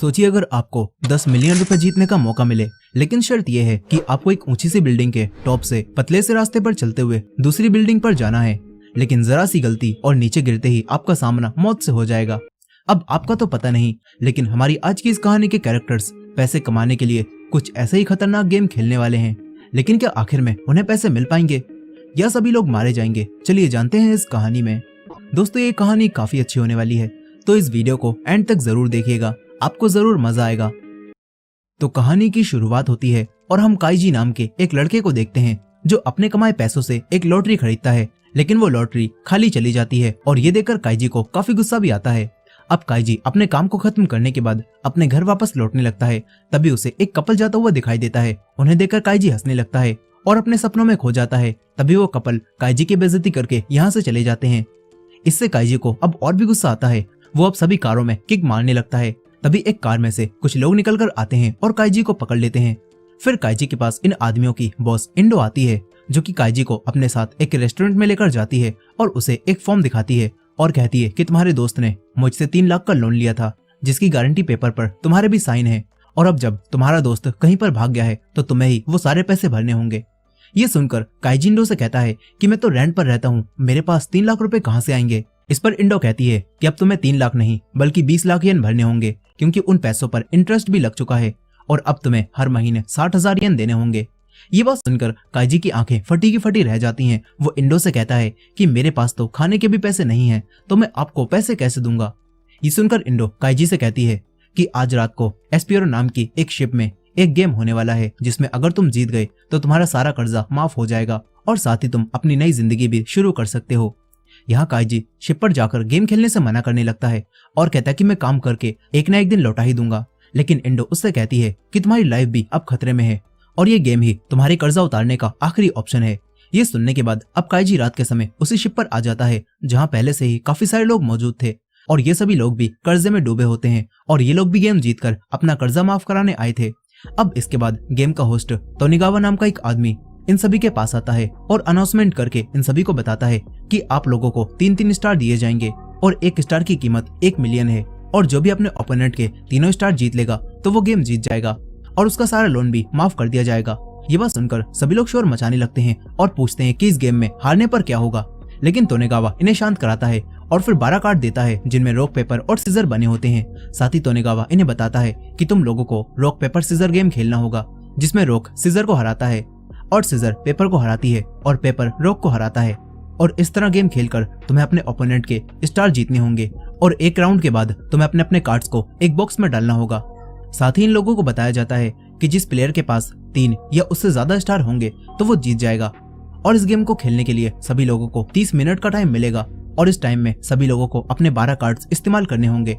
सोचिए अगर आपको 10 मिलियन रुपए जीतने का मौका मिले, लेकिन शर्त यह है कि आपको एक ऊंची सी बिल्डिंग के टॉप से पतले से रास्ते पर चलते हुए दूसरी बिल्डिंग पर जाना है। लेकिन जरा सी गलती और नीचे गिरते ही आपका सामना मौत से हो जाएगा। अब आपका तो पता नहीं, लेकिन हमारी आज की इस कहानी के कैरेक्टर्स पैसे कमाने के लिए कुछ ऐसे ही खतरनाक गेम खेलने वाले हैं। लेकिन क्या आखिर में उन्हें पैसे मिल पाएंगे या सभी लोग मारे जाएंगे? चलिए जानते हैं इस कहानी में। दोस्तों, ये कहानी काफी अच्छी होने वाली है, तो इस वीडियो को एंड तक जरूर देखिएगा, आपको जरूर मजा आएगा। तो कहानी की शुरुआत होती है और हम काइजी नाम के एक लड़के को देखते हैं जो अपने कमाए पैसों से एक लॉटरी खरीदता है, लेकिन वो लॉटरी खाली चली जाती है और ये देखकर काइजी को काफी गुस्सा भी आता है। अब काइजी अपने काम को खत्म करने के बाद अपने घर वापस लौटने लगता है, तभी उसे एक कपल जाता हुआ दिखाई देता है। उन्हें देखकर काइजी हंसने लगता है और अपने सपनों में खो जाता है। तभी वो कपल काइजी की बेइज्जती करके यहाँ से चले जाते हैं। इससे काइजी को अब और भी गुस्सा आता है। वो अब सभी कारों में किक मारने लगता है। तभी एक कार में से कुछ लोग निकलकर आते हैं और काइजी को पकड़ लेते हैं। फिर काइजी के पास इन आदमियों की बॉस इंडो आती है, जो कि काइजी को अपने साथ एक रेस्टोरेंट में लेकर जाती है और उसे एक फॉर्म दिखाती है और कहती है कि तुम्हारे दोस्त ने मुझसे 3 लाख का लोन लिया था, जिसकी गारंटी पेपर पर तुम्हारे भी साइन है, और अब जब तुम्हारा दोस्त कहीं पर भाग गया है तो तुम्हें ही वो सारे पैसे भरने होंगे। ये सुनकर काइजी इंडो से कहता है कि मैं तो रेंट पर रहता हूँ, मेरे पास 3 लाख रुपए कहाँ से आएंगे? इस पर इंडो कहती है कि अब तुम्हें 3 लाख नहीं बल्कि 20 लाख येन भरने होंगे, क्योंकि उन पैसों पर इंटरेस्ट भी लग चुका है और अब तुम्हें हर महीने 60,000 येन देने होंगे। ये बात सुनकर काइजी की आंखें फटी की फटी रह जाती हैं। वो इंडो से कहता है कि मेरे पास तो खाने के भी पैसे नहीं हैं, तो मैं आपको पैसे कैसे दूंगा? ये सुनकर इंडो काइजी से कहती है कि आज रात को एस्पिरो नाम की एक शिप में एक गेम होने वाला है, जिसमें अगर तुम जीत गए तो तुम्हारा सारा कर्जा माफ हो जाएगा और साथ ही तुम अपनी नई जिंदगी भी शुरू कर सकते हो। यहाँ काइजी शिप पर जाकर गेम खेलने से मना करने लगता है और कहता है कि मैं काम करके एक ना एक दिन लौटा ही दूंगा। लेकिन इंडो उससे कहती है कि तुम्हारी लाइफ भी अब खतरे में है और ये गेम ही तुम्हारे कर्जा उतारने का आखिरी ऑप्शन है। ये सुनने के बाद अब काइजी रात के समय उसी शिप पर आ जाता है जहाँ पहले से ही काफी सारे लोग मौजूद थे और ये सभी लोग भी कर्जे में डूबे होते हैं और ये लोग भी गेम जीतकर अपना कर्जा माफ कराने आए थे। अब इसके बाद गेम का होस्ट तोनिगावा नाम का एक आदमी इन सभी के पास आता है और अनाउंसमेंट करके इन सभी को बताता है कि आप लोगों को 3-3 स्टार दिए जाएंगे और एक स्टार की कीमत 1 मिलियन है, और जो भी अपने ओपोनेंट के 3 स्टार जीत लेगा तो वो गेम जीत जाएगा और उसका सारा लोन भी माफ कर दिया जाएगा। ये बात सुनकर सभी लोग शोर मचाने लगते हैं और पूछते हैं कि इस गेम में हारने पर क्या होगा, लेकिन तोनिगावा इन्हें शांत कराता है और फिर 12 कार्ड देता है जिनमें रॉक पेपर और सीजर बने होते हैं। साथ ही तोनिगावा इन्हें बताता है कि तुम लोगों को रॉक पेपर सीजर गेम खेलना होगा, जिसमें रॉक सीजर को हराता है और सीजर पेपर को हराती है और पेपर रॉक को हराता है, और इस तरह गेम खेलकर तुम्हें अपने ओपोनेंट के स्टार जीतने होंगे और एक राउंड के बाद तुम्हें अपने अपने कार्ड्स को एक बॉक्स में डालना होगा। साथ ही इन लोगों को बताया जाता है कि जिस प्लेयर के पास 3 या उससे ज्यादा स्टार होंगे तो वो जीत जाएगा, और इस गेम को खेलने के लिए सभी लोगों को 30 मिनट का टाइम मिलेगा और इस टाइम में सभी लोगों को अपने 12 कार्ड्स इस्तेमाल करने होंगे।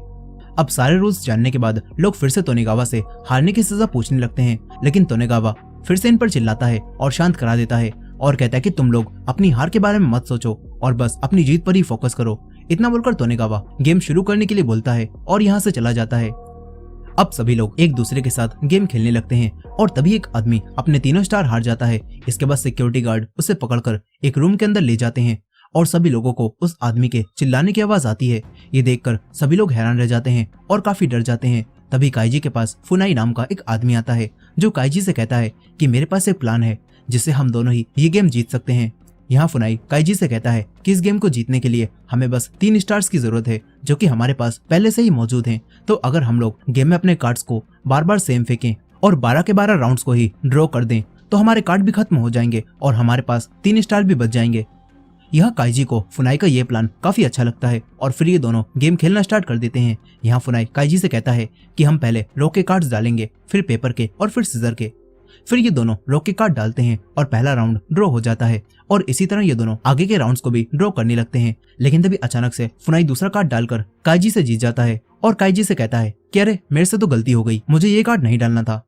अब सारे रूल्स जानने के बाद लोग फिर से तोनिगावा से हारने की सजा पूछने लगते हैं, लेकिन तोनिगावा फिर से इन पर चिल्लाता है और शांत करा देता है और कहता है कि तुम लोग अपनी हार के बारे में मत सोचो और बस अपनी जीत पर ही फोकस करो। इतना बोलकर तोनिगावा गेम शुरू करने के लिए बोलता है और यहाँ से चला जाता है। अब सभी लोग एक दूसरे के साथ गेम खेलने लगते हैं और तभी एक आदमी अपने 3 स्टार हार जाता है। इसके बाद सिक्योरिटी गार्ड उसे पकड़कर एक रूम के अंदर ले जाते हैं और सभी लोगों को उस आदमी के चिल्लाने की आवाज आती है। ये देखकर सभी लोग हैरान रह जाते हैं और काफी डर जाते हैं। तभी काइजी के पास फुनाई नाम का एक आदमी आता है, जो काइजी से कहता है कि मेरे पास एक प्लान है जिससे हम दोनों ही ये गेम जीत सकते हैं। यहाँ फुनाई काइजी से कहता है कि इस गेम को जीतने के लिए हमें बस 3 स्टार्स की जरूरत है, जो कि हमारे पास पहले से ही मौजूद हैं। तो अगर हम लोग गेम में अपने कार्ड्स को बार बार सेम फेंकें और 12 के 12 राउंड्स को ही ड्रॉ कर दें तो हमारे कार्ड भी खत्म हो जाएंगे और हमारे पास 3 स्टार भी बच जाएंगे। यह काइजी को फुनाई का ये प्लान काफी अच्छा लगता है और फिर ये दोनों गेम खेलना स्टार्ट कर देते हैं। यहाँ फुनाई काइजी से कहता है कि हम पहले रॉक के कार्ड्स डालेंगे, फिर पेपर के और फिर सीजर के। फिर ये दोनों रॉक के कार्ड डालते हैं और पहला राउंड ड्रॉ हो जाता है और इसी तरह ये दोनों आगे के राउंड्स को भी ड्रॉ करने लगते हैं। लेकिन तभी अचानक से फुनाई दूसरा कार्ड डालकर काइजी से जीत जाता है और काइजी से कहता है कि अरे मेरे से तो गलती हो गई, मुझे ये कार्ड नहीं डालना था।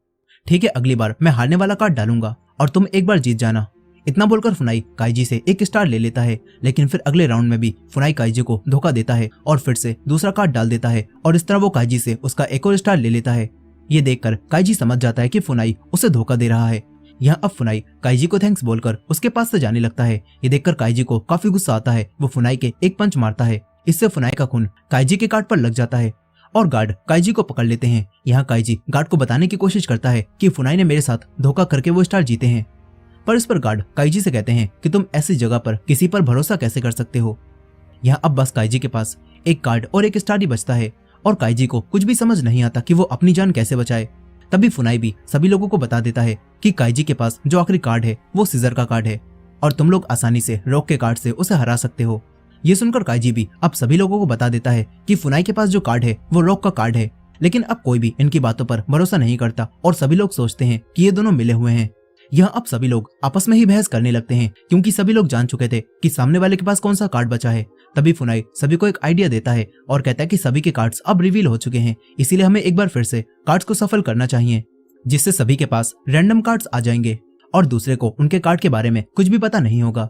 ठीक है, अगली बार मैं हारने वाला कार्ड डालूंगा और तुम एक बार जीत जाना। इतना बोलकर फुनाई काइजी से 1 स्टार ले लेता है, लेकिन फिर अगले राउंड में भी फुनाई काइजी को धोखा देता है और फिर से दूसरा कार्ड डाल देता है और इस तरह वो काइजी से उसका एक और स्टार ले लेता है। ये देखकर काइजी समझ जाता है कि फुनाई उसे धोखा दे रहा है। यहाँ अब फुनाई काइजी को थैंक्स बोलकर उसके पास से जाने लगता है। ये देखकर काइजी को काफी गुस्सा आता है। वो फुनाई के एक पंच मारता है, इससे फुनाई का खून काइजी के कार्ड पर लग जाता है और गार्ड काइजी को पकड़ लेते हैं। यहाँ काइजी गार्ड को बताने की कोशिश करता है कि फुनाई ने मेरे साथ धोखा करके वो स्टार जीते हैं, पर इस पर गार्ड काइजी से कहते हैं कि तुम ऐसी जगह पर किसी पर भरोसा कैसे कर सकते हो। यहाँ अब बस काइजी के पास एक कार्ड और एक स्टार ही बचता है और काइजी को कुछ भी समझ नहीं आता कि वो अपनी जान कैसे बचाए। तभी फुनाई भी सभी लोगों को बता देता है कि काइजी के पास जो आखिरी कार्ड है वो सीजर का कार्ड है और तुम लोग आसानी से रॉक के कार्ड से उसे हरा सकते हो। ये सुनकर काइजी भी अब सभी लोगों को बता देता है कि फुनाई के पास जो कार्ड है वो रॉक का कार्ड है, लेकिन अब कोई भी इनकी बातों पर भरोसा नहीं करता और सभी लोग सोचते हैं कि ये दोनों मिले हुए हैं। यहाँ अब सभी लोग आपस में ही बहस करने लगते हैं क्योंकि सभी लोग जान चुके थे कि सामने वाले के पास कौन सा कार्ड बचा है। तभी फुनाई सभी को एक आइडिया देता है और कहता है कि सभी के कार्ड्स अब रिवील हो चुके हैं, इसीलिए हमें एक बार फिर से कार्ड्स को सफल करना चाहिए, जिससे सभी के पास रैंडम कार्ड्स आ जाएंगे और दूसरे को उनके कार्ड के बारे में कुछ भी पता नहीं होगा।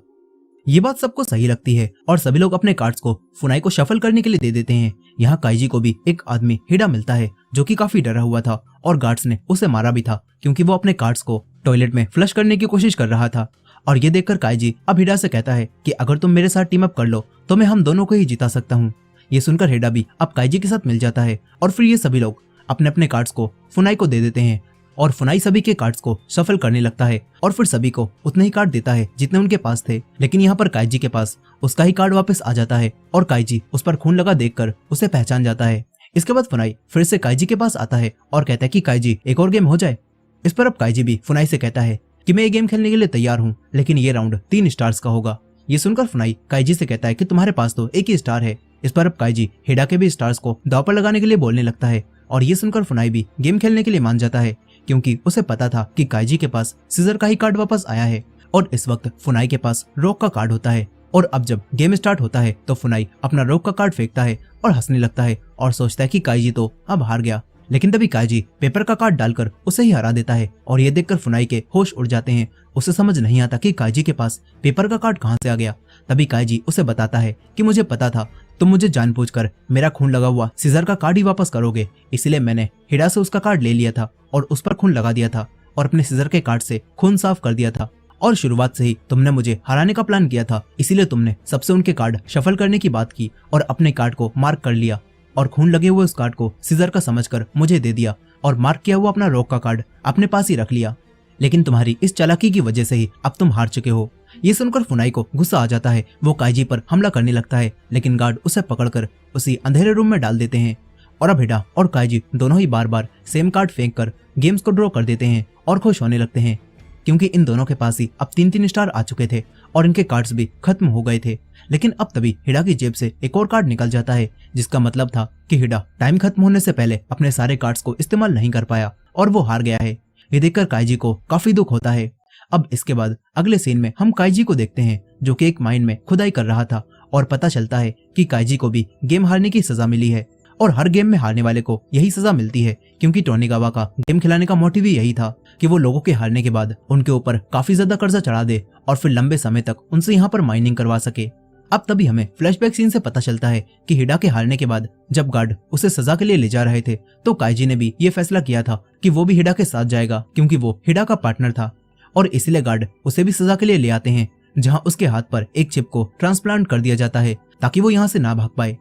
ये बात सबको सही लगती है और सभी लोग अपने कार्ड्स को फुनाई को शफल करने के लिए दे देते हैं। यहाँ काइजी को भी एक आदमी हिडा मिलता है जो कि काफी डरा हुआ था और गार्ड्स ने उसे मारा भी था क्योंकि वो अपने कार्ड्स को टॉयलेट में फ्लश करने की कोशिश कर रहा था। और ये देखकर काइजी अब हिडा से कहता है कि अगर तुम मेरे साथ टीम अप कर लो तो मैं हम दोनों को ही जिता सकता हूँ। ये सुनकर हिडा भी अब काइजी के साथ मिल जाता है और फिर ये सभी लोग अपने अपने कार्ड्स को फुनाई को दे देते हैं और फुनाई सभी के कार्ड्स को सफल करने लगता है और फिर सभी को उतने ही कार्ड देता है जितने उनके पास थे। लेकिन यहाँ पर काइजी के पास उसका ही कार्ड वापस आ जाता है और काइजी उस पर खून लगा देखकर उसे पहचान जाता है। इसके बाद फुनाई फिर से काइजी के पास आता है और कहता है कि काइजी एक और गेम हो जाए। इस पर अब काइजी भी फुनाई से कहता है कि मैं ये गेम खेलने के लिए तैयार हूँ, लेकिन ये राउंड 3 स्टार्स का होगा। ये सुनकर फुनाई काइजी से कहता है कि तुम्हारे पास तो एक ही स्टार है। इस पर अब काइजी हिडा के भी स्टार्स को दांव पर लगाने के लिए बोलने लगता है और ये सुनकर फुनाई भी गेम खेलने के लिए मान जाता है क्योंकि उसे पता था कि काइजी के पास सीजर का ही कार्ड वापस आया है और इस वक्त फुनाई के पास रॉक का कार्ड होता है। और अब जब गेम स्टार्ट होता है तो फुनाई अपना रॉक का कार्ड फेंकता है और हंसने लगता है और सोचता है कि काइजी तो अब हार गया। लेकिन तभी काइजी पेपर का कार्ड डालकर उसे ही हरा देता है और ये देखकर फुनाई के होश उड़ जाते हैं। उसे समझ नहीं आता कि काइजी के पास पेपर का कार्ड कहां से आ गया। तभी काइजी उसे बताता है कि मुझे पता था तुम मुझे जानबूझकर मेरा खून लगा हुआ सीजर का कार्ड ही वापस करोगे, इसलिए मैंने हिडा से उसका कार्ड ले लिया था और उस पर खून लगा दिया था और अपने सीजर के कार्ड से खून साफ कर दिया था। और शुरुआत से ही तुमने मुझे हराने का प्लान किया था, इसीलिए तुमने सबसे उनके कार्ड शफल करने की बात की और अपने कार्ड को मार्क कर लिया और खून लगे हुए उस कार्ड को सीजर का समझकर मुझे दे दिया और मार्क किया हुआ अपना रॉक का कार्ड अपने पास ही रख लिया। लेकिन तुम्हारी इस चालाकी की वजह से ही अब तुम हार चुके हो। ये सुनकर फुनाई को गुस्सा आ जाता है। वो काइजी पर हमला करने लगता है, लेकिन गार्ड उसे पकड़कर उसी अंधेरे रूम में डाल देते हैं। और अब हिडा और काइजी दोनों ही बार बार सेम कार्ड फेंक कर गेम्स को ड्रॉ कर देते हैं और खुश होने लगते हैं क्योंकि इन दोनों के पास ही अब 3-3 स्टार आ चुके थे और इनके कार्ड्स भी खत्म हो गए थे। लेकिन अब तभी हिडा की जेब से एक और कार्ड निकल जाता है, जिसका मतलब था कि हिडा टाइम खत्म होने से पहले अपने सारे कार्ड्स को इस्तेमाल नहीं कर पाया और वो हार गया है। ये देखकर काइजी को काफी दुख होता है। अब इसके बाद अगले सीन में हम काइजी को देखते हैं जो कि एक माइन में खुदाई कर रहा था और पता चलता है कि काइजी को भी गेम हारने की सजा मिली है और हर गेम में हारने वाले को यही सजा मिलती है क्योंकि टोनिगावा का गेम खिलाने का मोटिव ही यही था कि वो लोगों के हारने के बाद उनके ऊपर काफी ज्यादा कर्जा चढ़ा दे और फिर लंबे समय तक उनसे यहाँ पर माइनिंग करवा सके। अब तभी हमें फ्लैशबैक सीन से पता चलता है कि हिडा के हारने के बाद जब गार्ड उसे सजा के लिए ले जा रहे थे तो काइजी ने भी ये फैसला किया था कि वो भी हिडा के साथ जाएगा क्योंकि वो हिडा का पार्टनर था और इसलिए गार्ड उसे भी सजा के लिए ले आते हैं, जहाँ उसके हाथ पर एक चिप को ट्रांसप्लांट कर दिया जाता है ताकि वो यहाँ से ना भाग पाए।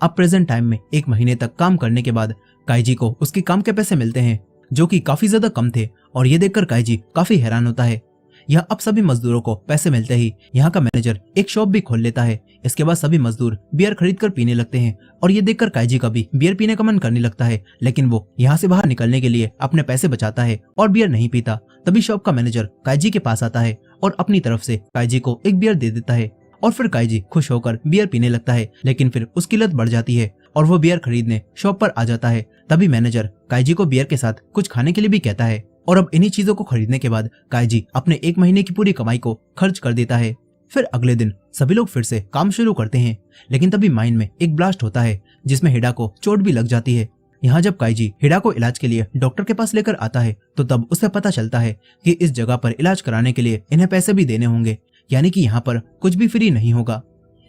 अब प्रेजेंट टाइम में 1 महीने तक काम करने के बाद काइजी को उसके काम के पैसे मिलते हैं जो कि काफी ज्यादा कम थे और ये देखकर काइजी काफी हैरान होता है। यहाँ अब सभी मजदूरों को पैसे मिलते ही यहाँ का मैनेजर एक शॉप भी खोल लेता है। इसके बाद सभी मजदूर बियर खरीद कर पीने लगते हैं और ये देखकर काइजी का भी बियर पीने का मन करने लगता है, लेकिन वो यहाँ से बाहर निकलने के लिए अपने पैसे बचाता है और बियर नहीं पीता। तभी शॉप का मैनेजर काइजी के पास आता है और अपनी तरफ से काइजी को एक बियर दे देता है और फिर काइजी खुश होकर बियर पीने लगता है, लेकिन फिर उसकी लत बढ़ जाती है और वो बियर खरीदने शॉप पर आ जाता है। तभी मैनेजर काइजी को बियर के साथ कुछ खाने के लिए भी कहता है और अब इन्हीं चीजों को खरीदने के बाद काइजी अपने 1 महीने की पूरी कमाई को खर्च कर देता है। फिर अगले दिन सभी लोग फिर से काम शुरू करते हैं, लेकिन तभी माइन में एक ब्लास्ट होता है जिसमें हिडा को चोट भी लग जाती है। यहाँ जब काइजी हिडा को इलाज के लिए डॉक्टर के पास लेकर आता है तो तब उसे पता चलता है कि इस जगह पर इलाज कराने के लिए इन्हें पैसे भी देने होंगे, यानी कि यहाँ पर कुछ भी फ्री नहीं होगा।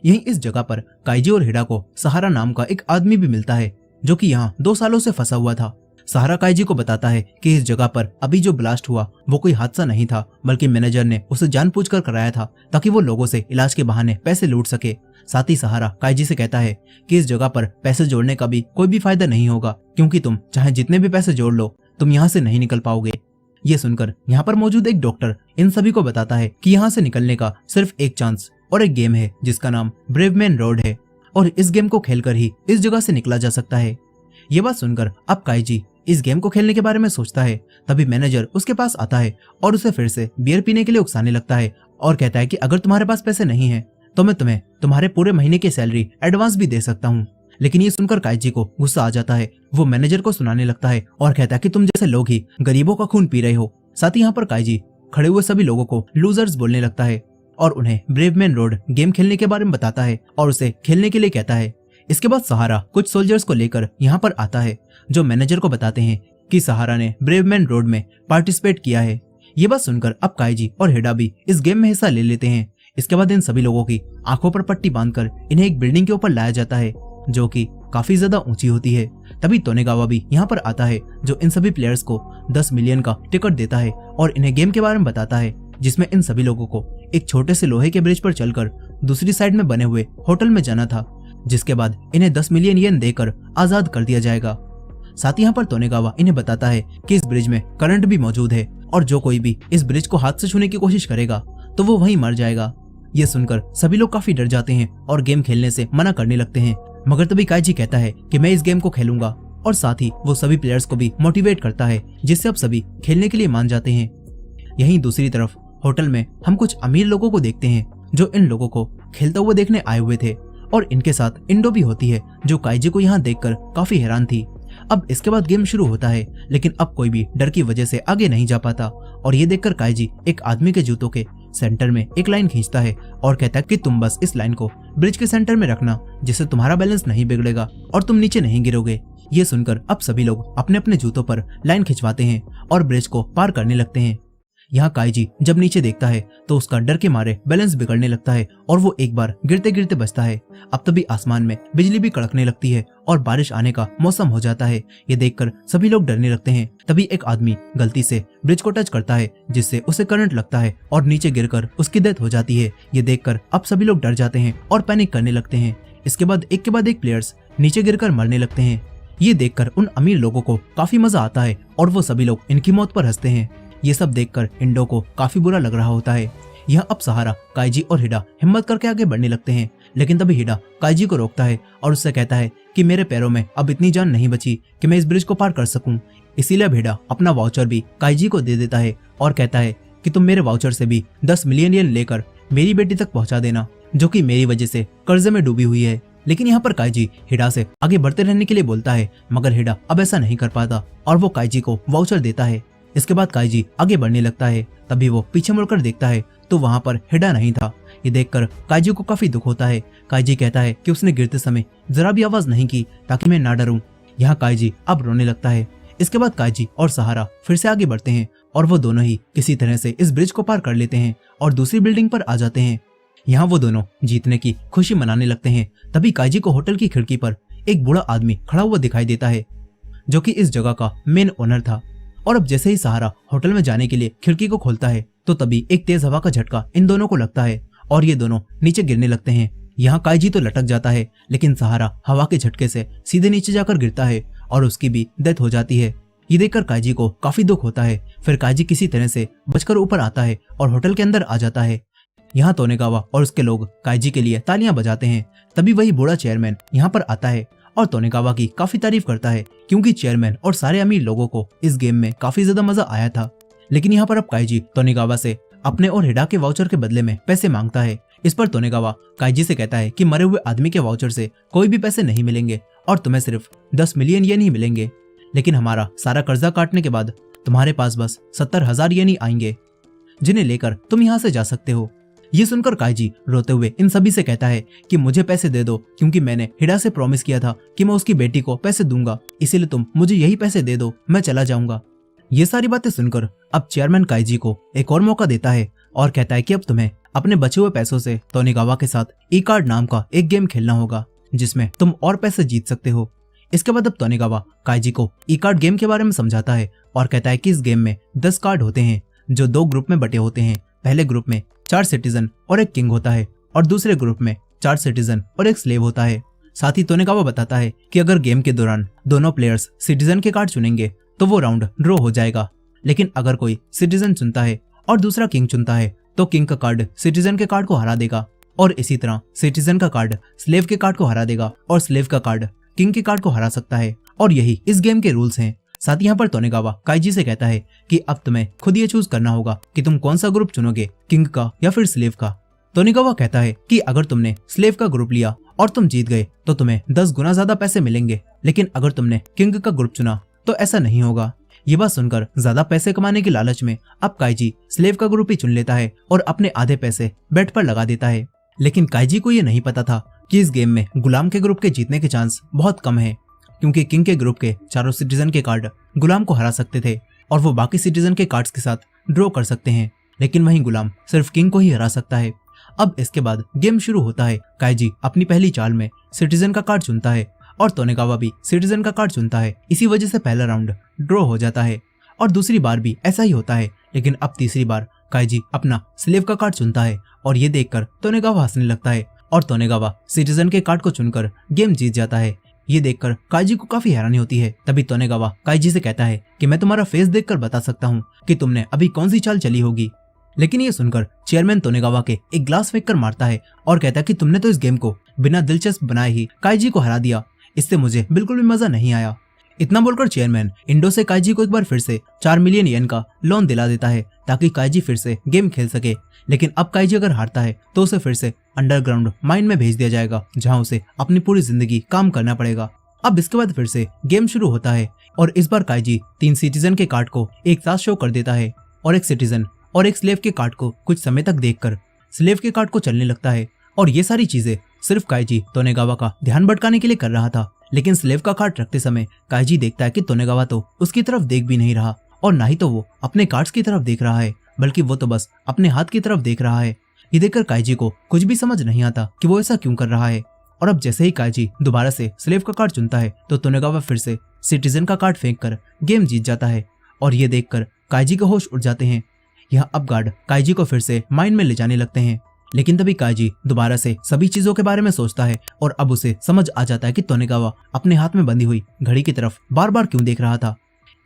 यहीं इस जगह पर काइजी और हिडा को सहारा नाम का एक आदमी भी मिलता है जो कि यहाँ 2 सालों से फंसा हुआ था। सहारा काइजी को बताता है कि इस जगह पर अभी जो ब्लास्ट हुआ वो कोई हादसा नहीं था, बल्कि मैनेजर ने उसे जानबूझकर कराया था ताकि वो लोगों से इलाज के बहाने पैसे लूट सके। साथ ही सहारा काइजी से कहता है कि इस जगह पर पैसे जोड़ने का भी कोई भी फायदा नहीं होगा, क्योंकि तुम चाहे जितने भी पैसे जोड़ लो तुम यहाँ से नहीं निकल पाओगे। ये सुनकर यहाँ पर मौजूद एक डॉक्टर इन सभी को बताता है कि यहाँ से निकलने का सिर्फ एक चांस और एक गेम है जिसका नाम ब्रेव मैन रोड है, और इस गेम को खेलकर ही इस जगह से निकला जा सकता है। ये बात सुनकर अब काइजी इस गेम को खेलने के बारे में सोचता है। तभी मैनेजर उसके पास आता है और उसे फिर से बियर पीने के लिए उकसाने लगता है और कहता है कि अगर तुम्हारे पास पैसे नहीं है तो मैं तुम्हें तुम्हारे पूरे महीने की सैलरी एडवांस भी दे सकता हूँ। लेकिन ये सुनकर काइजी को गुस्सा आ जाता है। वो मैनेजर को सुनाने लगता है और कहता है कि तुम जैसे लोग ही गरीबों का खून पी रहे हो। साथ ही यहाँ पर काइजी खड़े हुए सभी लोगों को लूजर्स बोलने लगता है और उन्हें ब्रेव मैन रोड गेम खेलने के बारे में बताता है और उसे खेलने के लिए कहता है। इसके बाद सहारा कुछ सोल्जर्स को लेकर यहाँ पर आता है जो मैनेजर को बताते हैं कि सहारा ने ब्रेव मैन रोड में पार्टिसिपेट किया है। ये बात सुनकर अब काइजी और हिडा भी इस गेम में हिस्सा ले लेते हैं। इसके बाद इन सभी लोगों की आंखों पर पट्टी बांधकर इन्हें एक बिल्डिंग के ऊपर लाया जाता है जो कि काफी ज्यादा ऊंची होती है। तभी तोनेगावा भी यहाँ पर आता है जो इन सभी प्लेयर्स को 10 मिलियन का टिकट देता है और इन्हें गेम के बारे में बताता है, जिसमें इन सभी लोगों को एक छोटे से लोहे के ब्रिज पर चलकर दूसरी साइड में बने हुए होटल में जाना था, जिसके बाद इन्हें 10 मिलियन येन देकर आजाद कर दिया जाएगा। साथ ही यहाँ पर तोनेगावा इन्हें बताता है कि इस ब्रिज में करंट भी मौजूद है और जो कोई भी इस ब्रिज को हाथ से छूने की कोशिश करेगा तो वो वहीं मर जाएगा। ये सुनकर सभी लोग काफी डर जाते हैं और गेम खेलने से मना करने लगते हैं, मगर तभी काइजी कहता है कि मैं इस गेम को खेलूंगा और साथ ही वो सभी प्लेयर्स को भी मोटिवेट करता है, जिससे अब सभी खेलने के लिए मान जाते हैं। यहीं दूसरी तरफ होटल में हम कुछ अमीर लोगों को देखते हैं जो इन लोगों को खेलते हुए देखने आए हुए थे और इनके साथ इंडो भी होती है जो काइजी को यहाँ देखकर काफी हैरान थी। अब इसके बाद गेम शुरू होता है, लेकिन अब कोई भी डर की वजह से आगे नहीं जा पाता और ये देखकर काइजी एक आदमी के जूतों के सेंटर में एक लाइन खींचता है और कहता है कि तुम बस इस लाइन को ब्रिज के सेंटर में रखना, जिससे तुम्हारा बैलेंस नहीं बिगड़ेगा और तुम नीचे नहीं गिरोगे। ये सुनकर अब सभी लोग अपने अपने जूतों पर लाइन खिंचवाते हैं और ब्रिज को पार करने लगते हैं। यहाँ काइजी जब नीचे देखता है तो उसका डर के मारे बैलेंस बिगड़ने लगता है और वो एक बार गिरते गिरते बचता है। अब तभी आसमान में बिजली भी कड़कने लगती है और बारिश आने का मौसम हो जाता है। ये देखकर सभी लोग डरने लगते हैं। तभी एक आदमी गलती से ब्रिज को टच करता है, जिससे उसे करंट लगता है और नीचे गिरकर उसकी डेथ हो जाती है। ये देखकर अब सभी लोग डर जाते हैं और पैनिक करने लगते हैं। इसके बाद एक प्लेयर्स नीचे गिरकर मरने लगते हैं। ये देखकर उन अमीर लोगों को काफी मजा आता है और वो सभी लोग इनकी मौत पर हंसते हैं। ये सब देखकर इंडो को काफी बुरा लग रहा होता है। यहाँ अब सहारा, काइजी और हिडा हिम्मत करके आगे बढ़ने लगते हैं, लेकिन तभी हिडा काइजी को रोकता है और उससे कहता है कि मेरे पैरों में अब इतनी जान नहीं बची कि मैं इस ब्रिज को पार कर सकूं। इसीलिए अब हिडा अपना वाउचर भी काइजी को दे देता है और कहता है कि तुम मेरे वाउचर से भी 10 मिलियन येन लेकर मेरी बेटी तक पहुंचा देना, जो कि मेरी वजह से कर्जे में डूबी हुई है। लेकिन यहाँ पर काइजी हिडा से आगे बढ़ते रहने के लिए बोलता है, मगर हिडा अब ऐसा नहीं कर पाता और वो काइजी को वाउचर देता है। इसके बाद काइजी आगे बढ़ने लगता है। तभी वो पीछे मुड़कर देखता है तो वहाँ पर हिडा नहीं था। ये देखकर काइजी को काफी दुख होता है। काइजी कहता है कि उसने गिरते समय जरा भी आवाज नहीं की ताकि मैं ना डरूं। यहाँ काइजी अब रोने लगता है। इसके बाद काइजी और सहारा फिर से आगे बढ़ते हैं और वो दोनों ही किसी तरह से इस ब्रिज को पार कर लेते हैं और दूसरी बिल्डिंग पर आ जाते हैं। यहाँ वो दोनों जीतने की खुशी मनाने लगते हैं। तभी काइजी को होटल की खिड़की पर एक बूढ़ा आदमी खड़ा हुआ दिखाई देता है, जो कि इस जगह का मेन ओनर था। और अब जैसे ही सहारा होटल में जाने के लिए खिड़की को खोलता है तो तभी एक तेज हवा का झटका इन दोनों को लगता है और ये दोनों नीचे गिरने लगते हैं। यहाँ काइजी तो लटक जाता है, लेकिन सहारा हवा के झटके से सीधे नीचे जाकर गिरता है और उसकी भी डेथ हो जाती है। ये देखकर काइजी को काफी दुख होता है। फिर काइजी किसी तरह से बचकर ऊपर आता है और होटल के अंदर आ जाता है। यहाँ तोनेगावा और उसके लोग काइजी के लिए तालियां बजाते हैं। तभी वही बूढ़ा चेयरमैन यहाँ पर आता है और तोनेगावा की काफी तारीफ करता है, क्योंकि चेयरमैन और सारे अमीर लोगों को इस गेम में काफी ज्यादा मजा आया था। लेकिन यहाँ पर अब काइजी तोनेगावा से अपने और हिडा के वाउचर के बदले में पैसे मांगता है। इस पर तोनेगावा काइजी से कहता है कि मरे हुए आदमी के वाउचर से कोई भी पैसे नहीं मिलेंगे और तुम्हें सिर्फ 10 मिलियन येन ही मिलेंगे, लेकिन हमारा सारा कर्जा काटने के बाद तुम्हारे पास बस 70,000 येन ही आएंगे, जिन्हें लेकर तुम यहाँ से जा सकते हो। ये सुनकर काइजी रोते हुए इन सभी से कहता है कि मुझे पैसे दे दो, क्योंकि मैंने हिडा से प्रॉमिस किया था कि मैं उसकी बेटी को पैसे दूंगा, इसीलिए तुम मुझे यही पैसे दे दो, मैं चला जाऊंगा। ये सारी बातें सुनकर अब चेयरमैन काइजी को एक और मौका देता है और कहता है कि अब तुम्हें अपने बचे हुए पैसों से तोनेगावा के साथ ई कार्ड नाम का एक गेम खेलना होगा, जिसमें तुम और पैसे जीत सकते हो। इसके बाद अब तोनेगावा काइजी को ई कार्ड गेम के बारे में समझाता है और कहता है कि इस गेम में 10 कार्ड होते हैं जो 2 ग्रुप में बटे होते हैं। पहले ग्रुप में 4 सिटीजन और एक किंग होता है और दूसरे ग्रुप में 4 सिटीजन और एक स्लेव होता है। साथ ही तोनेगावा बताता है कि अगर गेम के दौरान दोनों प्लेयर्स सिटीजन के कार्ड चुनेंगे तो वो राउंड ड्रॉ हो जाएगा, लेकिन अगर कोई सिटीजन चुनता है और दूसरा किंग चुनता है तो किंग का कार्ड सिटीजन के कार्ड को हरा देगा और इसी तरह सिटीजन का कार्ड स्लेव के कार्ड को हरा देगा और स्लेव का कार्ड किंग के कार्ड को हरा सकता है। और यही इस गेम के रूल्स हैं। साथ ही यहाँ पर तोनेगावा काइजी से कहता है कि अब तुम्हें खुद ये चूज करना होगा कि तुम कौन सा ग्रुप चुनोगे, किंग का या फिर स्लेव का। तोनेगावा कहता है कि अगर तुमने स्लेव का ग्रुप लिया और तुम जीत गए तो तुम्हें 10 गुना ज्यादा पैसे मिलेंगे, लेकिन अगर तुमने किंग का ग्रुप चुना तो ऐसा नहीं होगा। ये बात सुनकर ज्यादा पैसे कमाने की लालच में अब काइजी स्लेव का ग्रुप ही चुन लेता है और अपने आधे पैसे बेट पर लगा देता है। लेकिन काइजी को ये नहीं पता था कि इस गेम में गुलाम के ग्रुप के जीतने के चांस बहुत कम है, क्योंकि किंग के ग्रुप के चारों सिटीजन के कार्ड गुलाम को हरा सकते थे और वो बाकी सिटीजन के कार्ड्स के साथ ड्रॉ कर सकते हैं, लेकिन वहीं गुलाम सिर्फ किंग को ही हरा सकता है। अब इसके बाद गेम शुरू होता है। काइजी अपनी पहली चाल में सिटीजन का कार्ड चुनता है और तोनेगावा भी सिटीजन का कार्ड चुनता है। इसी वजह से पहला राउंड ड्रॉ हो जाता है और दूसरी बार भी ऐसा ही होता है, लेकिन अब तीसरी बार काइजी अपना स्लेव का कार्ड चुनता है और ये देखकर तोनेगावा हंसने लगता है और तोनेगावा सिटीजन के कार्ड को चुनकर गेम जीत जाता है। ये देखकर काइजी को काफी हैरानी होती है। तभी तोनेगावा काइजी से कहता है कि मैं तुम्हारा फेस देखकर बता सकता हूँ कि तुमने अभी कौन सी चाल चली होगी। लेकिन ये सुनकर चेयरमैन तोनेगावा के एक ग्लास फेंक कर मारता है और कहता है कि तुमने तो इस गेम को बिना दिलचस्प बनाए ही काइजी को हरा दिया, इससे मुझे बिल्कुल भी मजा नहीं आया। इतना बोलकर चेयरमैन इंडो से काइजी को एक बार फिर से 4 मिलियन येन का लोन दिला देता है ताकि काइजी फिर से गेम खेल सके। लेकिन अब काइजी अगर हारता है तो उसे फिर से अंडरग्राउंड माइन में भेज दिया जाएगा, जहां उसे अपनी पूरी जिंदगी काम करना पड़ेगा। अब इसके बाद फिर से गेम शुरू होता है और इस बार काइजी 3 सिटीजन के कार्ड को एक साथ शो कर देता है और एक सिटीजन और एक स्लेव के कार्ड को कुछ समय तक देखकर स्लेव के कार्ड को चलने लगता है। और ये सारी चीजें सिर्फ काइजी तोनेगावा का ध्यान भटकाने के लिए कर रहा था, लेकिन स्लेव का कार्ड रखते समय काइजी देखता है कि तोनेगावा तो उसकी तरफ देख भी नहीं रहा और ना ही तो वो अपने कार्ड्स की तरफ देख रहा है, बल्कि वो तो बस अपने हाथ की तरफ देख रहा है। ये देखकर काइजी को कुछ भी समझ नहीं आता कि वो ऐसा क्यों कर रहा है। और अब जैसे ही काइजी दोबारा से स्लेव का कार्ड चुनता है तो तोनेगावा फिर से सिटीजन का कार्ड फेंक कर गेम जीत जाता है और ये देखकर काइजी के होश उड़ जाते हैं। यहाँ अब गार्ड काइजी को फिर से माइन में ले जाने लगते हैं, लेकिन तभी काइजी दोबारा से सभी चीजों के बारे में सोचता है और अब उसे समझ आ जाता है कि तोनेगावा अपने हाथ में बंधी हुई घड़ी की तरफ बार बार क्यों देख रहा था।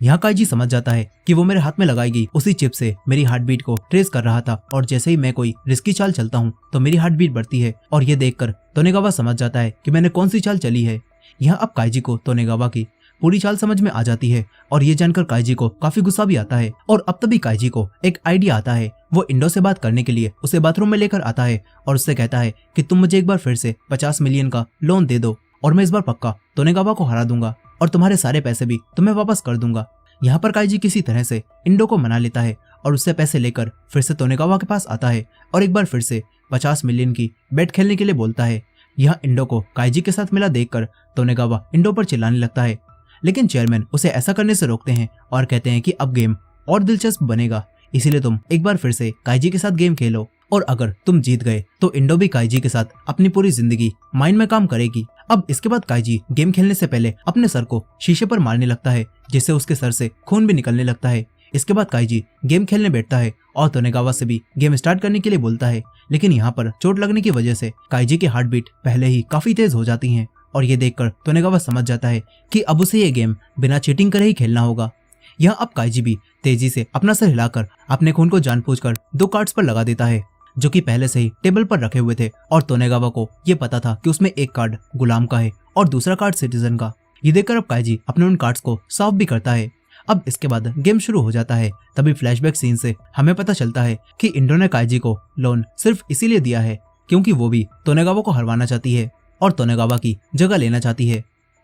यहाँ काइजी समझ जाता है कि वो मेरे हाथ में लगाई गई उसी चिप से मेरी हार्ट बीट को ट्रेस कर रहा था और जैसे ही मैं कोई रिस्की चाल चलता हूँ तो मेरी हार्ट बीट बढ़ती है। और ये देखकर तोनेगावा समझ जाता है कि मैंने कौन सी चाल चली है। यहाँ अब काइजी को तोनेगावा की पूरी चाल समझ में आ जाती है और ये जानकर काइजी को काफी गुस्सा भी आता है। और अब तभी काइजी को एक आइडिया आता है। वो इंडो से बात करने के लिए उसे बाथरूम में लेकर आता है और उससे कहता है कि तुम मुझे एक बार फिर से 50 मिलियन का लोन दे दो और मैं इस बार पक्का तोनेगावा को हरा दूंगा और तुम्हारे सारे पैसे भी तुम्हें वापस कर दूंगा। यहाँ पर काइजी किसी तरह से इंडो को मना लेता है और उससे पैसे लेकर फिर से तोनेगावा के पास आता है और एक बार फिर से 50 मिलियन की बेट खेलने के लिए बोलता है। यहाँ इंडो को काइजी के साथ मिला देखकर तोनेगावा इंडो पर चिल्लाने लगता है, लेकिन चेयरमैन उसे ऐसा करने से रोकते हैं और कहते हैं कि अब गेम और दिलचस्प बनेगा, इसीलिए तुम एक बार फिर से काइजी के साथ गेम खेलो और अगर तुम जीत गए तो इंडो भी काइजी के साथ अपनी पूरी जिंदगी माइन में काम करेगी। अब इसके बाद काइजी गेम खेलने से पहले अपने सर को शीशे पर मारने लगता है, जिससे उसके सर से खून भी निकलने लगता है। इसके बाद काइजी गेम खेलने बैठता है और तोनेगावा से भी गेम स्टार्ट करने के लिए बोलता है, लेकिन यहाँ पर चोट लगने की वजह से काइजी की हार्ट बीट पहले ही काफी तेज हो जाती है और ये देखकर तोनेगावा समझ जाता है कि अब उसे ये गेम बिना चीटिंग करे ही खेलना होगा। यहाँ अब काइजी भी तेजी से अपना सर हिलाकर अपने खून को जानबूझकर 2 कार्ड्स पर लगा देता है जो कि पहले से ही टेबल पर रखे हुए थे और तोनेगावा को ये पता था कि उसमें एक कार्ड गुलाम का है और दूसरा कार्ड सिटीजन का। ये देखकर अब काइजी अपने उन कार्ड्स को साफ भी करता है। अब इसके बाद गेम शुरू हो जाता है। तभी फ्लैशबैक सीन से हमें पता चलता है कि इंडो ने काइजी को लोन सिर्फ इसीलिए दिया है क्योंकि वो भी तोनेगावा को हरवाना चाहती है और तोनेगावा की जगह लेना चाहती है।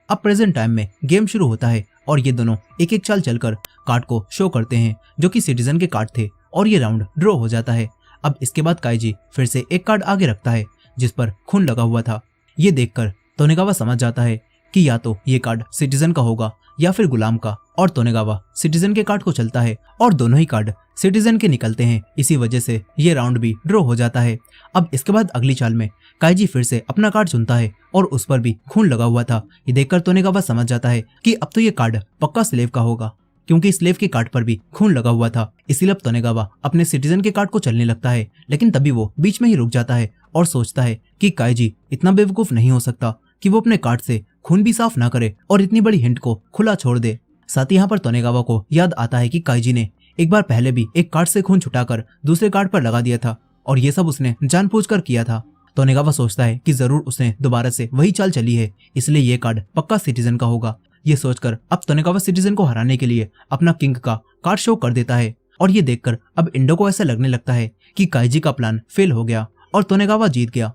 अब प्रेजेंट टाइम में गेम शुरू होता है और ये दोनों एक एक चाल चलकर कार्ड को शो करते हैं जो कि सिटीजन के कार्ड थे और ये राउंड ड्रॉ हो जाता है। अब इसके बाद काइजी फिर से एक कार्ड आगे रखता है जिस पर खून लगा हुआ था। ये देखकर तोनेगावा समझ जाता है कि या तो ये कार्ड सिटीजन का होगा या फिर गुलाम का और तोनेगावा सिटीजन के कार्ड को चलता है और दोनों ही कार्ड सिटीजन के निकलते हैं। इसी वजह से ये राउंड भी ड्रॉ हो जाता है। अब इसके बाद अगली चाल में काइजी फिर से अपना कार्ड चुनता है और उस पर भी खून लगा हुआ था। ये देखकर तोनेगावा समझ जाता है कि अब तो ये कार्ड पक्का स्लेव का होगा, क्योंकि स्लेव के कार्ड पर भी खून लगा हुआ था। इसीलिए अब तोनेगावा अपने सिटीजन के कार्ड को चलने लगता है, लेकिन तभी वो बीच में ही रुक जाता है और सोचता है कि काइजी इतना बेवकूफ नहीं हो सकता कि वो अपने कार्ड से खून भी साफ ना करे और इतनी बड़ी हिंट को खुला छोड़ दे। साथ ही यहाँ पर तोनेगावा को याद आता है कि काइजी ने एक बार पहले भी एक कार्ड से खून छुटाकर दूसरे कार्ड पर लगा दिया था और ये सब उसने जानबूझकर किया था। तोनेगावा सोचता है कि जरूर उसने दोबारा से वही चाल चली है, इसलिए ये कार्ड पक्का सिटीजन का होगा। ये सोचकर अब तोनेगावा सिटीजन को हराने के लिए अपना किंग का कार्ड शो कर देता है और ये देखकर अब इंडो को ऐसा लगने लगता है कि काइजी का प्लान फेल हो गया और तोनेगावा जीत गया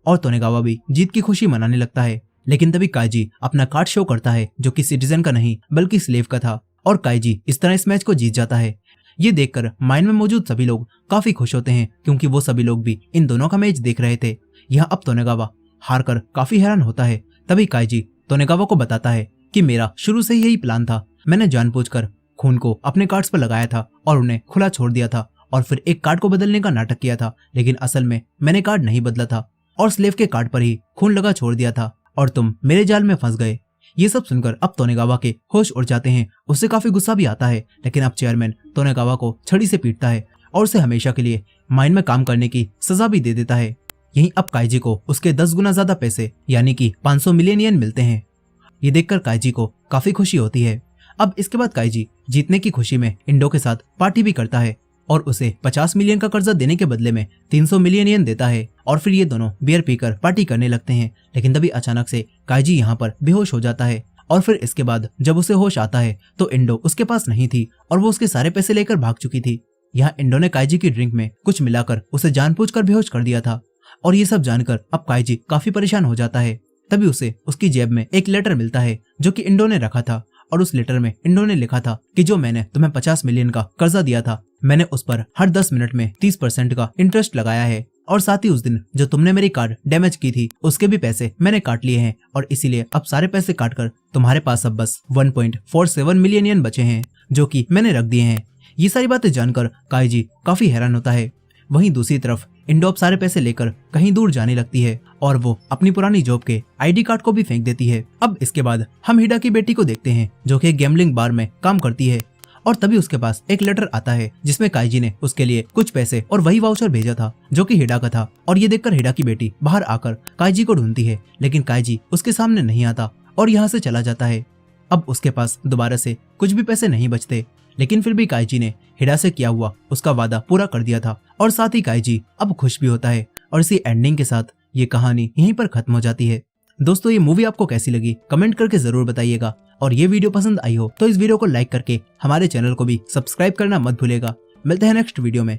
और तोनेगावा भी जीत की खुशी मनाने लगता है। लेकिन तभी काइजी अपना कार्ड शो करता है जो कि सिटीजन का नहीं बल्कि स्लेव का था और काइजी इस तरह इस मैच को जीत जाता है। ये देखकर माइन में मौजूद सभी लोग काफी खुश होते हैं, क्योंकि वो सभी लोग भी इन दोनों का मैच देख रहे थे। यहाँ अब तोनेगावा हार कर काफी हैरान होता है। तभी काइजी तोनेगावा को बताता है कि मेरा शुरू से यही प्लान था, मैंने जानबूझकर खून को अपने कार्ड्स पर लगाया था और उन्हें खुला छोड़ दिया था और फिर एक कार्ड को बदलने का नाटक किया था, लेकिन असल में मैंने कार्ड नहीं बदला था और स्लेव के कार्ड पर ही खून लगा छोड़ दिया था और तुम मेरे जाल में फंस गए। ये सब सुनकर अब तोनेगावा के होश उड़ जाते हैं। उससे काफी गुस्सा भी आता है, लेकिन अब चेयरमैन तोनेगावा को छड़ी से पीटता है और उसे हमेशा के लिए माइन में काम करने की सजा भी दे देता है। यहीं अब काइजी को उसके 10 गुना ज्यादा पैसे यानी कि 500 मिलियन येन मिलते हैं। ये देखकर काइजी को काफी खुशी होती है। अब इसके बाद काइजी जीतने की खुशी में इंडो के साथ पार्टी भी करता है और उसे 50 मिलियन का कर्जा देने के बदले में 300 मिलियन येन देता है और फिर ये दोनों बियर पीकर पार्टी करने लगते हैं। लेकिन तभी अचानक से काइजी यहाँ पर बेहोश हो जाता है और फिर इसके बाद जब उसे होश आता है तो इंडो उसके पास नहीं थी और वो उसके सारे पैसे लेकर भाग चुकी थी। यहाँ इंडो ने काइजी की ड्रिंक में कुछ मिलाकर उसे जानबूझकर बेहोश कर दिया था और ये सब जानकर अब काइजी काफी परेशान हो जाता है। तभी उसे उसकी जेब में एक लेटर मिलता है जो कि इंडो ने रखा था और उस लेटर में इंडो ने लिखा था कि जो मैंने तुम्हें 50 मिलियन का कर्जा दिया था, मैंने उस पर हर 10 मिनट में 30% का इंटरेस्ट लगाया है और साथ ही उस दिन जो तुमने मेरी कार्ड डैमेज की थी उसके भी पैसे मैंने काट लिए हैं और इसीलिए अब सारे पैसे काटकर तुम्हारे पास अब बस 1.47 मिलियन येन बचे हैं जो कि मैंने रख दिए हैं। ये सारी बातें जानकर काइजी काफी हैरान होता है। वहीं दूसरी तरफ इंडो अब सारे पैसे लेकर कहीं दूर जाने लगती है और वो अपनी पुरानी जॉब के आईडी कार्ड को भी फेंक देती है। अब इसके बाद हम हिडा की बेटी को देखते हैं जो कि गैम्बलिंग बार में काम करती है और तभी उसके पास एक लेटर आता है जिसमें काइजी ने उसके लिए कुछ पैसे और वही वाउचर भेजा था जो कि हिडा का था। और ये देखकर हिडा की बेटी बाहर आकर काइजी को ढूंढती है, लेकिन काइजी उसके सामने नहीं आता और यहाँ से चला जाता है। अब उसके पास दोबारा से कुछ भी पैसे नहीं बचते, लेकिन फिर भी काइजी ने हिडा से किया हुआ उसका वादा पूरा कर दिया था और साथ ही काइजी अब खुश भी होता है। और इसी एंडिंग के साथ ये कहानी यहीं पर खत्म हो जाती है। दोस्तों, ये मूवी आपको कैसी लगी कमेंट करके जरूर बताइएगा और ये वीडियो पसंद आई हो तो इस वीडियो को लाइक करके हमारे चैनल को भी सब्सक्राइब करना मत भूलिएगा। मिलते हैं नेक्स्ट वीडियो में।